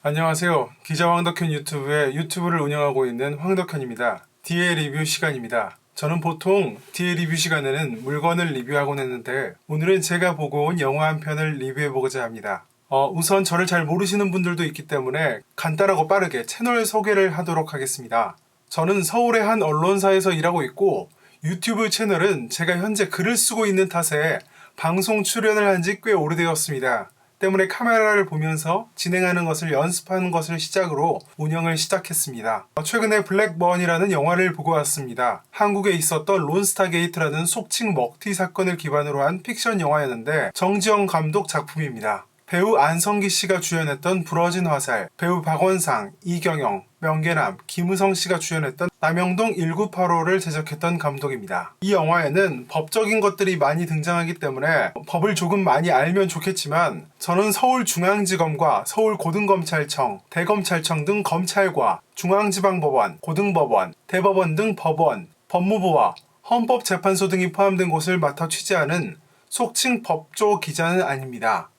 안녕하세요. 기자 황덕현 유튜브의 유튜브를 운영하고 있는 황덕현입니다. DA 리뷰 시간입니다. 저는 보통 DA 리뷰 시간에는 물건을 리뷰하곤 했는데 오늘은 제가 보고 온 영화 한 편을 리뷰해보고자 합니다. 우선 저를 잘 모르시는 분들도 있기 때문에 간단하고 빠르게 채널 소개를 하도록 하겠습니다. 저는 서울의 한 언론사에서 일하고 있고 유튜브 채널은 제가 현재 글을 쓰고 있는 탓에 방송 출연을 한 지 꽤 오래되었습니다. 때문에 카메라를 보면서 진행하는 것을 연습하는 것을 시작으로 운영을 시작했습니다. 최근에 블랙번이라는 영화를 보고 왔습니다. 한국에 있었던 론스타게이트라는 속칭 먹튀 사건을 기반으로 한 픽션 영화였는데 정지영 감독 작품입니다. 배우 안성기 씨가 주연했던 부러진 화살, 배우 박원상, 이경영, 명계남, 김우성 씨가 주연했던 남영동 1985를 제작했던 감독입니다. 이 영화에는 법적인 것들이 많이 등장하기 때문에 법을 조금 많이 알면 좋겠지만 저는 서울중앙지검과 서울고등검찰청, 대검찰청 등 검찰과 중앙지방법원, 고등법원, 대법원 등 법원, 법무부와 헌법재판소 등이 포함된 곳을 맡아 취재하는 속칭 법조 기자는 아닙니다.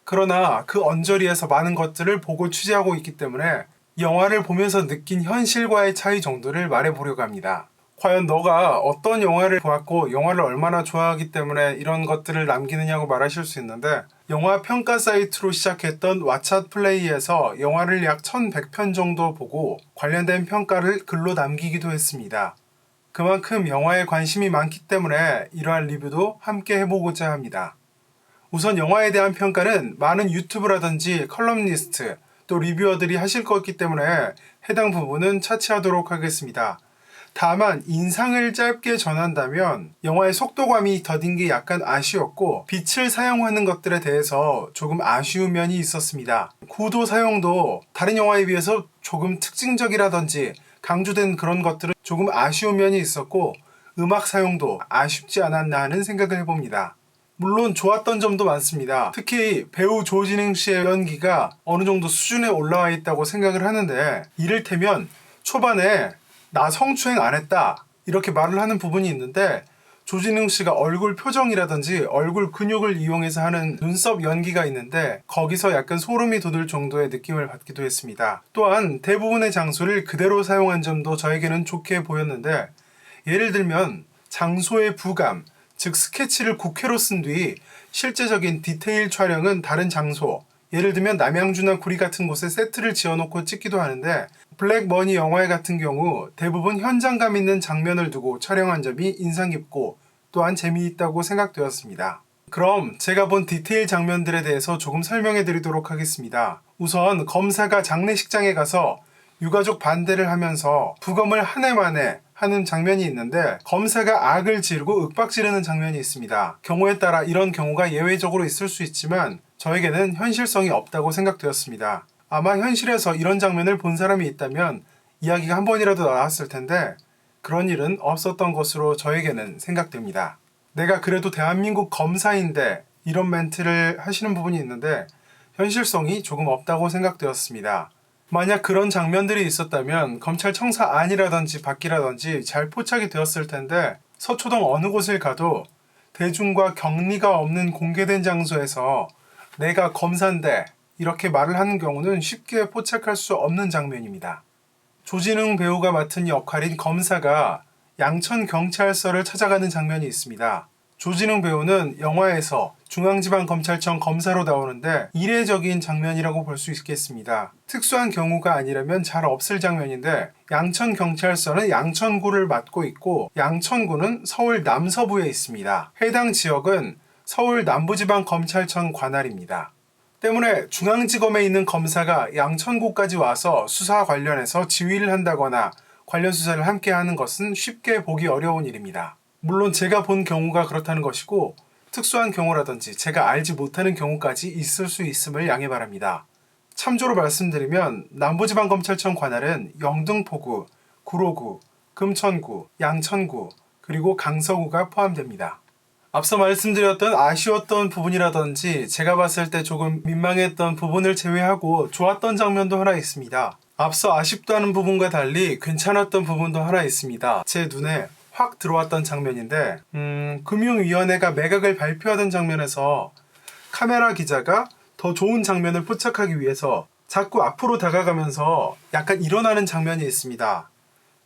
그러나 그 언저리에서 많은 것들을 보고 취재하고 있기 때문에 영화를 보면서 느낀 현실과의 차이 정도를 말해보려고 합니다. 과연 너가 어떤 영화를 보았고 영화를 얼마나 좋아하기 때문에 이런 것들을 남기느냐고 말하실 수 있는데 영화 평가 사이트로 시작했던 왓챠 플레이에서 영화를 약 1100편 정도 보고 관련된 평가를 글로 남기기도 했습니다. 그만큼 영화에 관심이 많기 때문에 이러한 리뷰도 함께 해보고자 합니다. 우선 영화에 대한 평가는 많은 유튜브라든지 컬럼니스트 또 리뷰어들이 하실 거기 때문에 해당 부분은 차치하도록 하겠습니다. 다만 인상을 짧게 전한다면 영화의 속도감이 더딘 게 약간 아쉬웠고 빛을 사용하는 것들에 대해서 조금 아쉬운 면이 있었습니다. 구도 사용도 다른 영화에 비해서 조금 특징적이라든지 강조된 그런 것들은 조금 아쉬운 면이 있었고 음악 사용도 아쉽지 않았나 하는 생각을 해봅니다. 물론 좋았던 점도 많습니다. 특히 배우 조진웅 씨의 연기가 어느 정도 수준에 올라와 있다고 생각을 하는데 이를테면 초반에 나 성추행 안 했다 이렇게 말을 하는 부분이 있는데 조진웅 씨가 얼굴 표정이라든지 얼굴 근육을 이용해서 하는 눈썹 연기가 있는데 거기서 약간 소름이 돋을 정도의 느낌을 받기도 했습니다. 또한 대부분의 장소를 그대로 사용한 점도 저에게는 좋게 보였는데 예를 들면 장소의 부감 즉 스케치를 국회로 쓴 뒤 실제적인 디테일 촬영은 다른 장소 예를 들면 남양주나 구리 같은 곳에 세트를 지어놓고 찍기도 하는데 블랙머니 영화 같은 경우 대부분 현장감 있는 장면을 두고 촬영한 점이 인상 깊고 또한 재미있다고 생각되었습니다. 그럼 제가 본 디테일 장면들에 대해서 조금 설명해 드리도록 하겠습니다. 우선 검사가 장례식장에 가서 유가족 반대를 하면서 부검을 한 해 만에 하는 장면이 있는데 검사가 악을 지르고 윽박 지르는 장면이 있습니다. 경우에 따라 이런 경우가 예외적으로 있을 수 있지만 저에게는 현실성이 없다고 생각되었습니다. 아마 현실에서 이런 장면을 본 사람이 있다면 이야기가 한 번이라도 나왔을 텐데 그런 일은 없었던 것으로 저에게는 생각됩니다. 내가 그래도 대한민국 검사인데 이런 멘트를 하시는 부분이 있는데 현실성이 조금 없다고 생각되었습니다. 만약 그런 장면들이 있었다면 검찰청사 안이라든지 밖이라든지 잘 포착이 되었을 텐데 서초동 어느 곳을 가도 대중과 격리가 없는 공개된 장소에서 내가 검사인데 이렇게 말을 하는 경우는 쉽게 포착할 수 없는 장면입니다. 조진웅 배우가 맡은 역할인 검사가 양천경찰서를 찾아가는 장면이 있습니다. 조진웅 배우는 영화에서 중앙지방검찰청 검사로 나오는데 이례적인 장면이라고 볼 수 있겠습니다. 특수한 경우가 아니라면 잘 없을 장면인데 양천경찰서는 양천구를 맡고 있고 양천구는 서울 남서부에 있습니다. 해당 지역은 서울 남부지방검찰청 관할입니다. 때문에 중앙지검에 있는 검사가 양천구까지 와서 수사 관련해서 지휘를 한다거나 관련 수사를 함께 하는 것은 쉽게 보기 어려운 일입니다. 물론 제가 본 경우가 그렇다는 것이고 특수한 경우라든지 제가 알지 못하는 경우까지 있을 수 있음을 양해 바랍니다. 참조로 말씀드리면 남부지방검찰청 관할은 영등포구, 구로구, 금천구, 양천구, 그리고 강서구가 포함됩니다. 앞서 말씀드렸던 아쉬웠던 부분이라든지 제가 봤을 때 조금 민망했던 부분을 제외하고 좋았던 장면도 하나 있습니다. 앞서 아쉽다는 부분과 달리 괜찮았던 부분도 하나 있습니다. 제 눈에 확 들어왔던 장면인데 금융위원회가 매각을 발표하던 장면에서 카메라 기자가 더 좋은 장면을 포착하기 위해서 자꾸 앞으로 다가가면서 약간 일어나는 장면이 있습니다.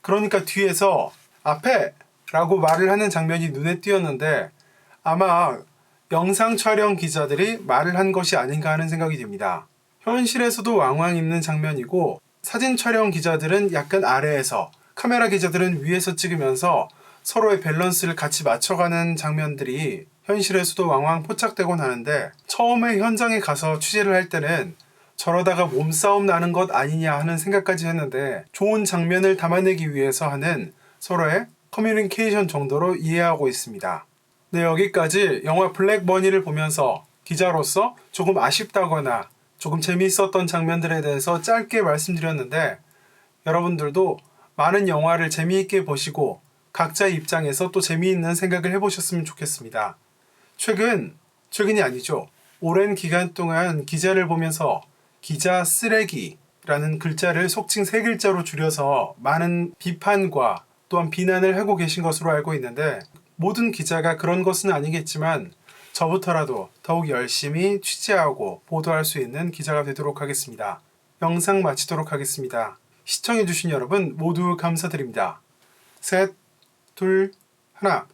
그러니까 뒤에서 앞에! 라고 말을 하는 장면이 눈에 띄었는데 아마 영상 촬영 기자들이 말을 한 것이 아닌가 하는 생각이 듭니다. 현실에서도 왕왕 있는 장면이고 사진 촬영 기자들은 약간 아래에서 카메라 기자들은 위에서 찍으면서 서로의 밸런스를 같이 맞춰가는 장면들이 현실에서도 왕왕 포착되곤 하는데 처음에 현장에 가서 취재를 할 때는 저러다가 몸싸움 나는 것 아니냐 하는 생각까지 했는데 좋은 장면을 담아내기 위해서 하는 서로의 커뮤니케이션 정도로 이해하고 있습니다. 네, 여기까지 영화 블랙머니를 보면서 기자로서 조금 아쉽다거나 조금 재미있었던 장면들에 대해서 짧게 말씀드렸는데 여러분들도 많은 영화를 재미있게 보시고 각자의 입장에서 또 재미있는 생각을 해보셨으면 좋겠습니다. 최근이 아니죠. 오랜 기간 동안 기자를 보면서 기자 쓰레기라는 글자를 속칭 3글자로 줄여서 많은 비판과 또한 비난을 하고 계신 것으로 알고 있는데 모든 기자가 그런 것은 아니겠지만 저부터라도 더욱 열심히 취재하고 보도할 수 있는 기자가 되도록 하겠습니다. 영상 마치도록 하겠습니다. 시청해주신 여러분 모두 감사드립니다. 셋, 둘, 하나.